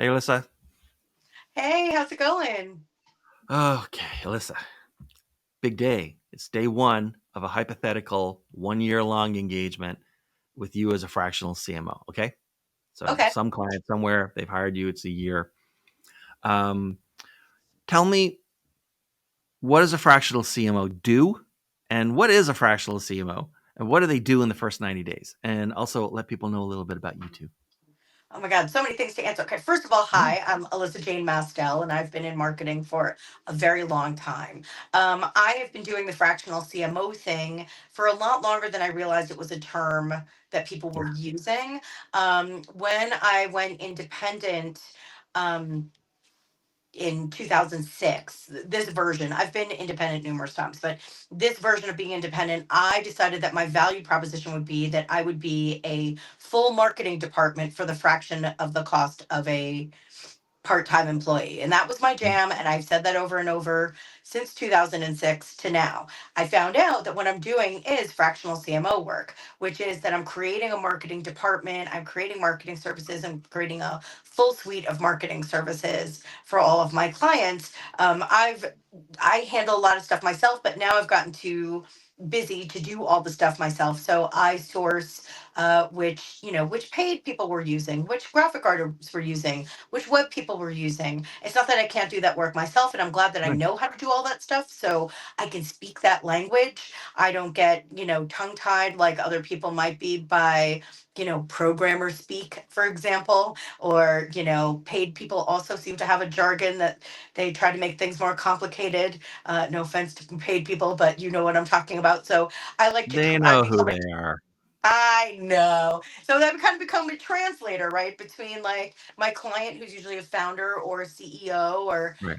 Hey, Elissa. Hey, how's it going? Okay, Elissa. Big day. It's day one of a hypothetical 1 year long engagement with you as a fractional CMO. Okay. So, Okay. some client somewhere, they've hired you, it's a year. Um, Tell me, what does a fractional CMO do? And what is a fractional CMO? And what do they do in the first 90 days? And also let people know a little bit about you too. Oh my God, so many things to answer. Okay, first of all, Yeah. hi, I'm Elissa Jane Mastel, and I've been in marketing for a very long time. I have been doing the fractional CMO thing for a lot longer than I realized it was a term that people Yeah. were using. When I went independent, um, in 2006, this version, I've been independent numerous times, but this version of being independent, I decided that my value proposition would be that I would be a full marketing department for the fraction of the cost of a part-time employee, and that was my jam, and I've said that over and over since 2006 to now. I found out that what I'm doing is fractional CMO work, which is that I'm creating a marketing department, I'm creating marketing services, I'm creating a full suite of marketing services for all of my clients. I handle a lot of stuff myself, but now I've gotten too busy to do all the stuff myself, so I source which paid people were using, which graphic artists were using, which web people were using. It's not that I can't do that work myself, and I'm glad that I Right. know how to do all that stuff, so I can speak that language. I don't get, tongue tied like other people might be by, programmer speak, for example, or, paid people also seem to have a jargon that they try to make things more complicated. No offense to paid people, but you know what I'm talking about. So I like to, They I've know who become a they are. I know. So I've kind of become a translator, right, between like my client, who's usually a founder or a CEO or Right.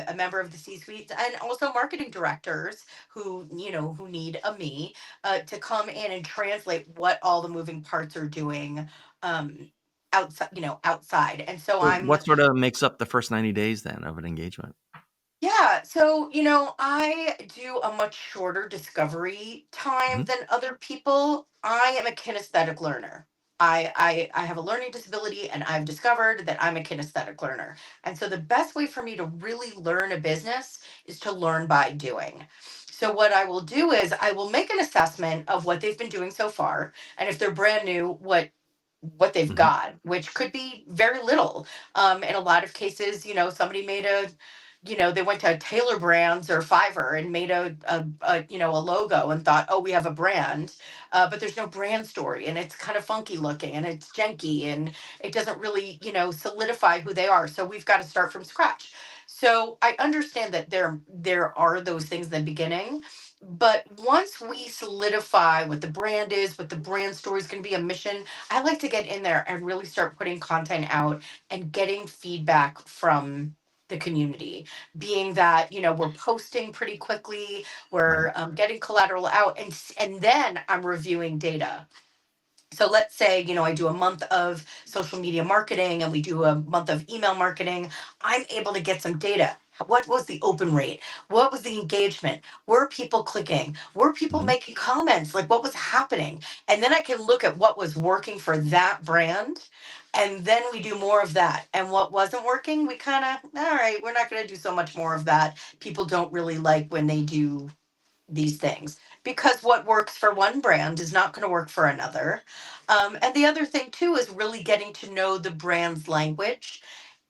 a member of the C-suite, and also marketing directors who need a me to come in and translate what all the moving parts are doing um, outside. And so So, I'm what sort of makes up the first 90 days then of an engagement? Yeah, so I do a much shorter discovery time Hmm. than other people. I am a kinesthetic learner. I have a learning disability, and I've discovered that I'm a kinesthetic learner. And so the best way for me to really learn a business is to learn by doing. So what I will do is I will make an assessment of what they've been doing so far, and if they're brand new, what they've Hmm. got, which could be very little. In a lot of cases, somebody made they went to Taylor Brands or Fiverr and made a logo and thought, oh, we have a brand, but there's no brand story, and it's kind of funky looking, and it's janky, and it doesn't really solidify who they are. So we've got to start from scratch. So I understand that there are those things in the beginning, but once we solidify what the brand is, what the brand story is going to be, a mission, I like to get in there and really start putting content out and getting feedback from the community, being that we're posting pretty quickly, Right. we're getting collateral out, and then I'm reviewing data. So let's say I do a month of social media marketing and we do a month of email marketing. I'm able to get some data. What was the open rate? What was the engagement? Were people clicking? Were people Hmm. making comments? Like, what was happening? And then I can look at what was working for that brand, and then we do more of that. And what wasn't working, we kind of, all right, we're not going to do so much more of that. People don't really like when they do these things, because what works for one brand is not going to work for another. And the other thing too is really getting to know the brand's language.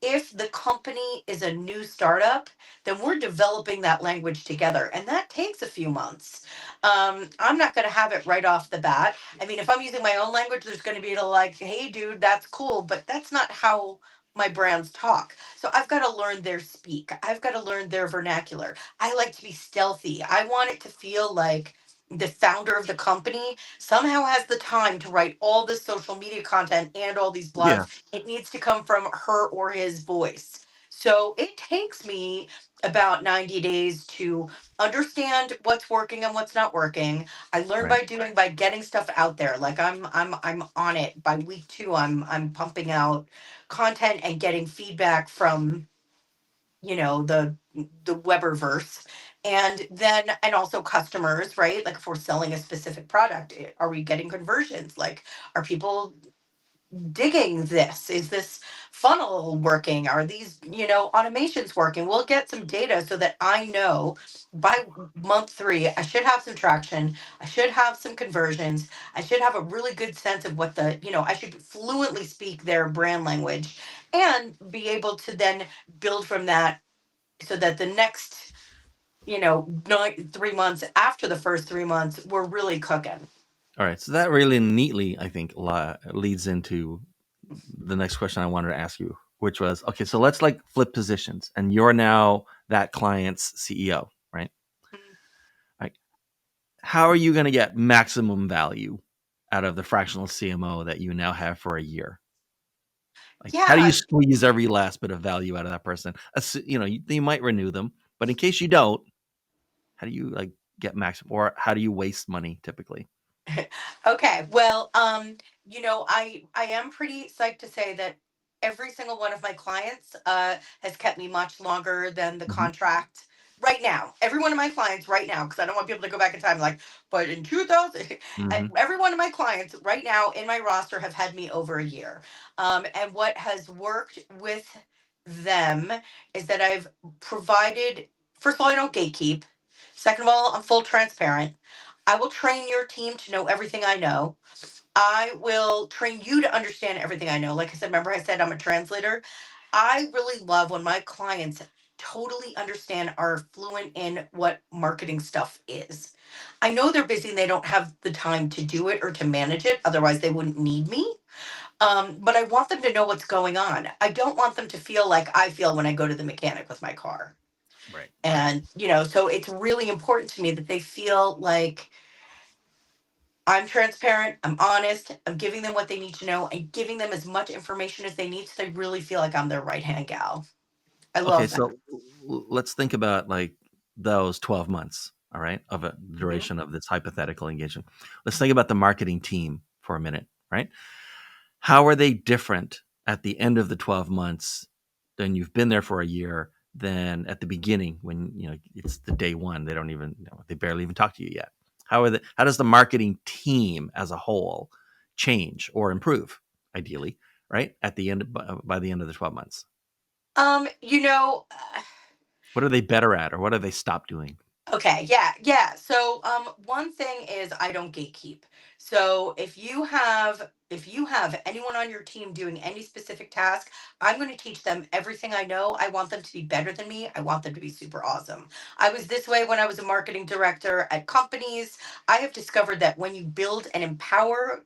If the company is a new startup, then we're developing that language together, and that takes a few months. I'm not going to have it right off the bat. I mean, if I'm using my own language, there's going to be like, hey dude, that's cool, but that's not how my brands talk. So I've got to learn their speak, I've got to learn their vernacular. I like to be stealthy. I want it to feel like the founder of the company somehow has the time to write all this social media content and all these Yeah. blogs. It needs to come from her or his voice. So it takes me about 90 days to understand what's working and what's not working. I learn Right. by doing, by getting stuff out there. Like I'm on it. By week 2, I'm pumping out content and getting feedback from the Weberverse, and also customers, right? Like if we're selling a specific product, are we getting conversions? Like, are people digging this? Is this funnel working? Are these, automations working? We'll get some data so that I know by month 3, I should have some traction. I should have some conversions. I should have a really good sense of what I should fluently speak their brand language and be able to then build from that so that the next, 3 months after the first 3 months, we're really cooking. All right. So that really neatly, I think, leads into the next question I wanted to ask you, which was, okay, so let's like flip positions, and you're now that client's CEO, right? Mm. Like, how are you going to get maximum value out of the fractional CMO that you now have for a year? Like, how do you Yeah. squeeze every last bit of value out of that person? You might renew them, but in case you don't, how do you like get maximum, or how do you waste money typically? Okay. Well, I am pretty psyched to say that every single one of my clients has kept me much longer than the Hmm. contract right now. Every one of my clients right now, because I don't want people to go back in time like, but in 2000, Hmm. every one of my clients right now in my roster have had me over a year. And what has worked with them is that I've provided, first of all, I don't gatekeep. Second of all, I'm full transparent. I will train your team to know everything I know. I will train you to understand everything I know. Like I said, remember I said I'm a translator? I really love when my clients totally understand, are fluent in what marketing stuff is. I know they're busy and they don't have the time to do it or to manage it. Otherwise, they wouldn't need me. But I want them to know what's going on. I don't want them to feel like I feel when I go to the mechanic with my car. Right. And, so it's really important to me that they feel like I'm transparent, I'm honest, I'm giving them what they need to know, and giving them as much information as they need so they really feel like I'm their right hand gal. I Okay, love that. so let's think about like those 12 months, all right, of a Mhm. duration of this hypothetical engagement. Let's think about the marketing team for a minute, right? How are they different at the end of the 12 months than you've been there for a year than at the beginning when, it's the day one, they don't even, they barely even talk to you yet. How does the marketing team as a whole change or improve ideally, right? At the end by the end of the 12 months. Um, you know, What are they better at, or what have they stopped doing? Okay, yeah, yeah. So, one thing is I don't gatekeep. So if you have anyone on your team doing any specific task, I'm going to teach them everything I know. I want them to be better than me. I want them to be super awesome. I was this way when I was a marketing director at companies. I have discovered that when you build and empower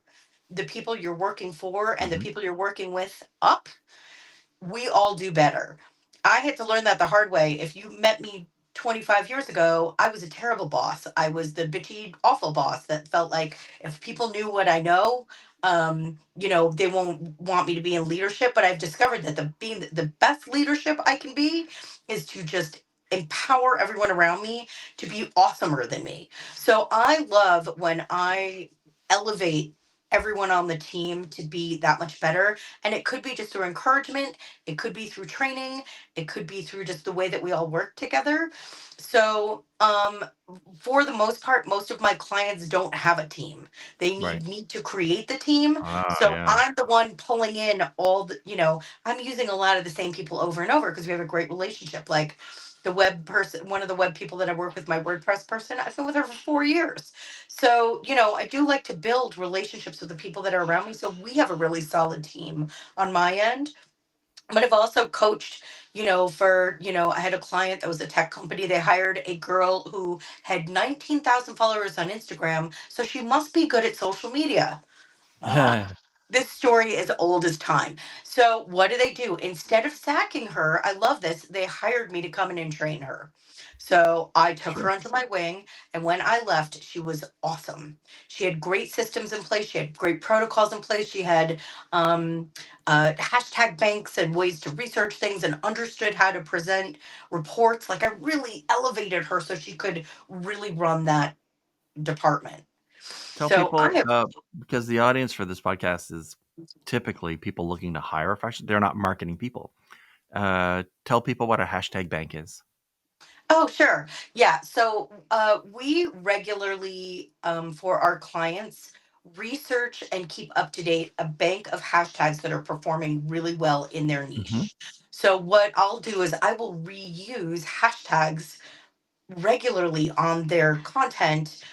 the people you're working for and the Hmm. people you're working with up, we all do better. I had to learn that the hard way. If you met me 25 years ago, I was a terrible boss. I was the bitchy, awful boss that felt like if people knew what I know, they won't want me to be in leadership. But I've discovered that being the best leadership I can be is to just empower everyone around me to be awesomer than me. So I love when I elevate everyone on the team to be that much better. And it could be just through encouragement, it could be through training, it could be through just the way that we all work together. So, for the most part, most of my clients don't have a team. They Right. need me to create the team. Ah, So yeah. I'm the one pulling in I'm using a lot of the same people over and over because we have a great relationship. Like the web person, one of the web people that I work with, my WordPress person, I've been with her for 4 years. So, I do like to build relationships with the people that are around me. So we have a really solid team on my end. But I've also coached, I had a client that was a tech company. They hired a girl who had 19,000 followers on Instagram. So she must be good at social media. Uh, this story is old as time. So what do? Instead of sacking her, I love this. They hired me to come in and train her. So I took her Sure. under my wing, and when I left, she was awesome. She had great systems in place. She had great protocols in place. She had um, hashtag banks and ways to research things, and understood how to present reports. Like I really elevated her so she could really run that department. Tell So I people, have because the audience for this podcast is typically people looking to hire a fashion. They're not marketing people. Tell people what a hashtag bank is. Oh, sure. Yeah. So we regularly, for our clients, research and keep up to date a bank of hashtags that are performing really well in their Hmm. niche. So what I'll do is I will reuse hashtags regularly on their content,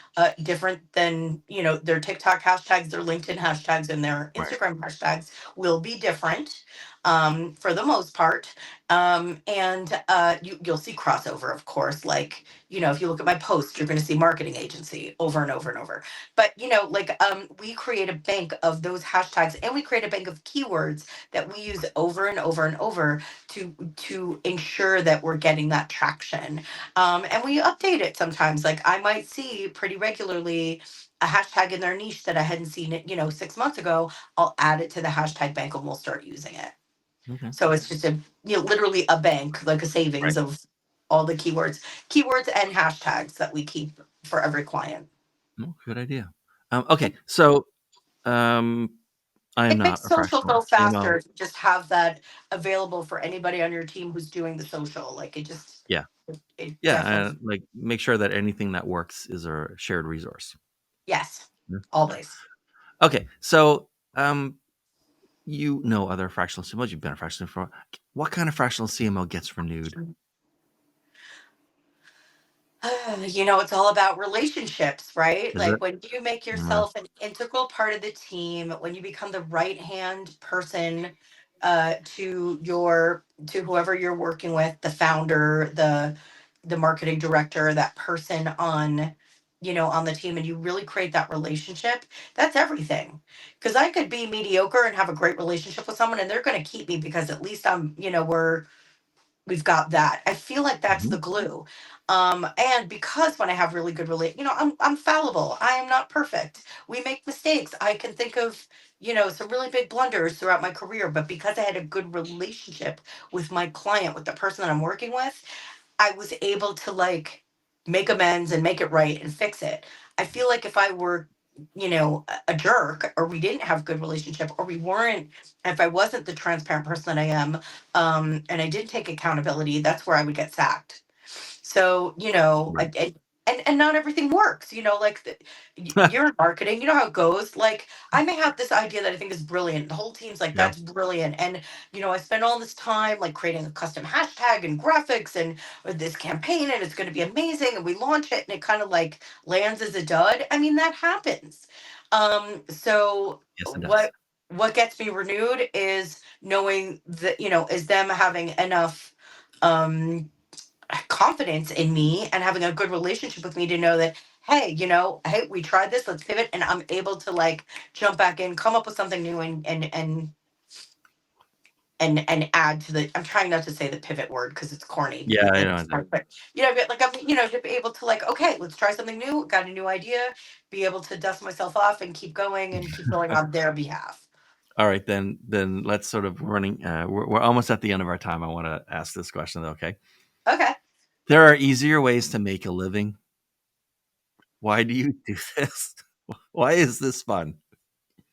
different than their TikTok hashtags, their LinkedIn hashtags, and their Right. Instagram hashtags will be different, for the most part. And you'll see crossover, of course. Like, if you look at my posts, you're going to see marketing agency over and over and over. But like, we create a bank of those hashtags, and we create a bank of keywords that we use over and over and over to ensure that we're getting that traction. And we update it sometimes. Like, I might see pretty regularly a hashtag in their niche that I hadn't seen it, 6 months ago. I'll add it to the hashtag bank and we'll start using it. Okay. So it's just literally a bank, like a Right. savings of all the keywords and hashtags that we keep for every client. No, good idea. Okay, so um, I am It not makes a social fractional go CMO. faster to just have that available for anybody on your team who's doing the social. Like, Yeah, it yeah, definitely, like make sure that anything that works is a shared resource. yes, Yeah. always. Okay, so you know other fractional CMOs. You've been a fractional for what kind of fractional CMO gets renewed? It's all about relationships, right? Is it? Like, when you make Yeah. yourself an integral part of the team, when you become the right hand person, to whoever you're working with, the founder, the marketing director, that person on the team, and you really create that relationship, that's everything. Because I could be mediocre and have a great relationship with someone, and they're going to keep me because at least we've got that. I feel like that's Mhm. the glue. And because when I have really good I'm fallible. I am not perfect. We make mistakes. I can think of, some really big blunders throughout my career, but because I had a good relationship with my client, with the person that I'm working with, I was able to, like, make amends and make it right and fix it. I feel like if I were, a jerk, or we didn't have good relationship, or we weren't, if I wasn't the transparent person that I am, and I didn't take accountability, that's where I would get sacked. So, Right. and not everything works. Like, you're in marketing. You know how it goes. Like, I may have this idea that I think is brilliant. The whole team's like, Yeah. "That's brilliant," and I spend all this time like creating a custom hashtag and graphics and this campaign, and it's going to be amazing. And we launch it, and it kind of like lands as a dud. I mean, that happens. So Yes, it does. what gets me renewed is knowing that, is them having enough. Um, Confidence in me and having a good relationship with me to know that, hey, hey, we tried this, let's pivot, and I'm able to, like, jump back in, come up with something new, and add to the. I'm trying not to say the pivot word because it's corny, Yeah, I and know. it's hard, but like, I'm to be able to, like, okay, let's try something new, got a new idea, be able to dust myself off and keep going on their behalf. All right, then let's sort of running. We're almost at the end of our time. I want to ask this question, though. Okay, Okay. there are easier ways to make a living. Why do you do this? Why is this fun?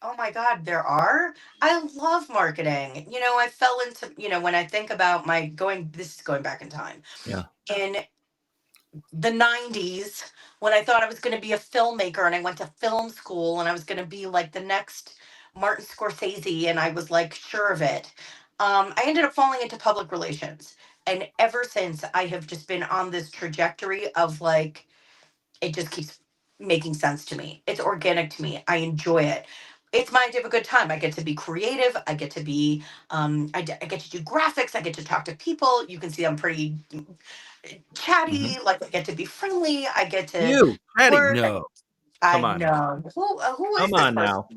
Oh my God, there are. I love marketing. I fell into, when I think about this is going back in time. Yeah. In the 90s, when I thought I was going to be a filmmaker and I went to film school and I was going to be like the next Martin Scorsese, and I was like sure of it. I ended up falling into public relations. And ever since, I have just been on this trajectory of, like, it just keeps making sense to me. It's organic to me. I enjoy it. It's my idea of a good time. I get to be creative. I get to be, I get to do graphics. I get to talk to people. You can see I'm pretty Hmm. chatty. Like, I get to be friendly. I get to You, Patty? work. No, come I on now. know who is Come this on person? now.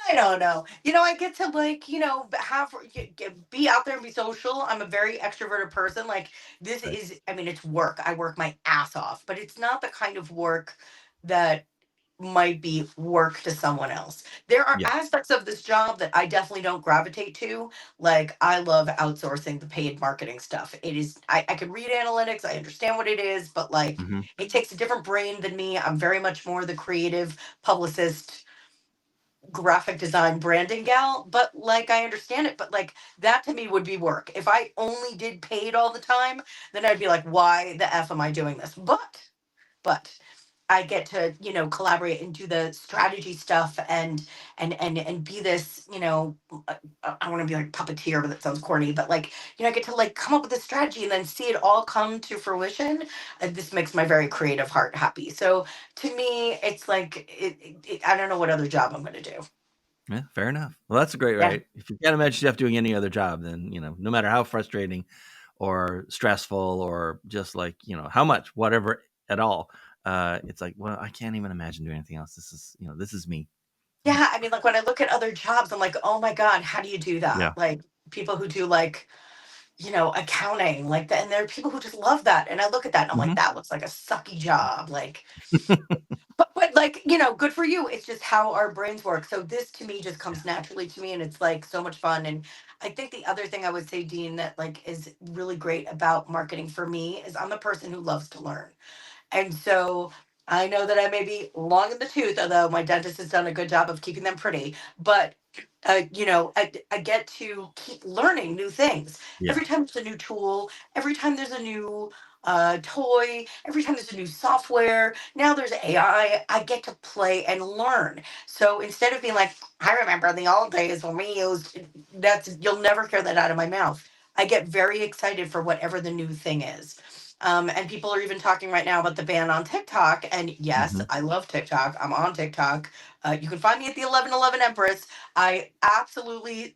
I don't know. I get to, like, be out there and be social. I'm a very extroverted person. Like, this Right. is, I mean, it's work. I work my ass off, but it's not the kind of work that might be work to someone else. There are Yeah. aspects of this job that I definitely don't gravitate to. Like, I love outsourcing the paid marketing stuff. I can read analytics, I understand what it is, but, like, Hmm. it takes a different brain than me. I'm very much more the creative publicist, graphic design, branding gal. But, like, I understand it. But, like, that to me would be work. If I only did paid all the time, then I'd be like, why the F am I doing this? But I get to, collaborate and do the strategy stuff and be this, I want to be like puppeteer, but that sounds corny, but like, I get to like come up with a strategy and then see it all come to fruition. And this makes my very creative heart happy. So to me, it's like, I don't know what other job I'm going to do. Yeah, fair enough. Well, that's great, Yeah. right? If you can't imagine yourself doing any other job, then no matter how frustrating or stressful or just like how much, whatever at all, it's like, well, I can't even imagine doing anything else. This is me. Yeah. I mean, like when I look at other jobs, I'm like, oh my God, how do you do that? Yeah. Like people who do like, accounting like that. And there are people who just love that. And I look at that and I'm like, Hmm. that looks like a sucky job. Like, but like, good for you. It's just how our brains work. So this to me just Yeah. comes naturally to me and it's like so much fun. And I think the other thing I would say, Dean, that like is really great about marketing for me is I'm a person who loves to learn. And so I know that I may be long in the tooth, although my dentist has done a good job of keeping them pretty. But I get to keep learning new things Yeah. every time there's a new tool, every time there's a new toy, every time there's a new software. Now there's AI. I get to play and learn. So instead of being like, I remember in the old days when we used, that's you'll never hear that out of my mouth. I get very excited for whatever the new thing is. And people are even talking right now about the ban on TikTok. And yes, Hmm. I love TikTok. I'm on TikTok. You can find me at the 1111 Empress. I absolutely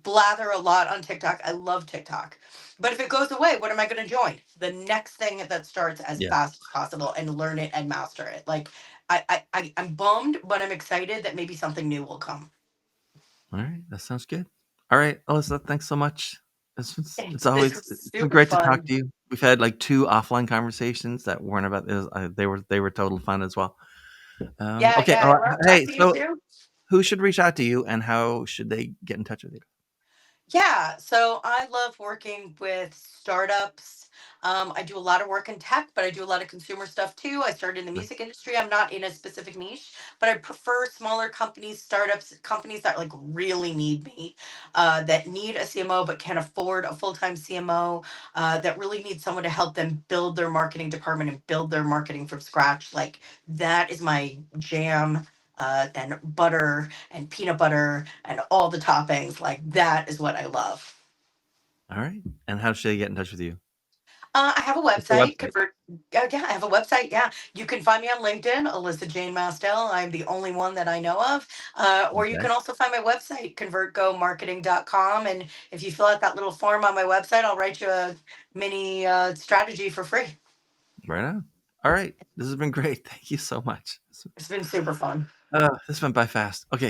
blather a lot on TikTok. I love TikTok. But if it goes away, what am I going to join? The next thing that starts as Yeah. fast as possible and learn it and master it. Like I'm bummed, but I'm excited that maybe something new will come. All right. That sounds good. All right, Alyssa, thanks so much. It's This always was it's been super great to talk fun. to you. We've had like two offline conversations that weren't about this. They were total fun as well. Yeah, Okay. yeah, I love Hey, talking to you so too. who should reach out to you, and how should they get in touch with you? Yeah, so I love working with startups. I do a lot of work in tech, but I do a lot of consumer stuff too. I started in the music industry. I'm not in a specific niche, but I prefer smaller companies, startups, companies that like really need me, that need a CMO but can't afford a full-time CMO, that really need someone to help them build their marketing department and build their marketing from scratch. Like that is my jam. And butter and peanut butter and all the toppings. Like that is what I love. All right. And how should they get in touch with you? I have a What's the website. website? Convert. Yeah, I have a website. Yeah, you can find me on LinkedIn, Alyssa Jane Mastel. I'm the only one that I know of. Or you Okay. can also find my website, convertgomarketing.com. And if you fill out that little form on my website, I'll write you a mini strategy for free. Right on. All right. This has been great. Thank you so much. It's been super fun. This went by fast. Okay.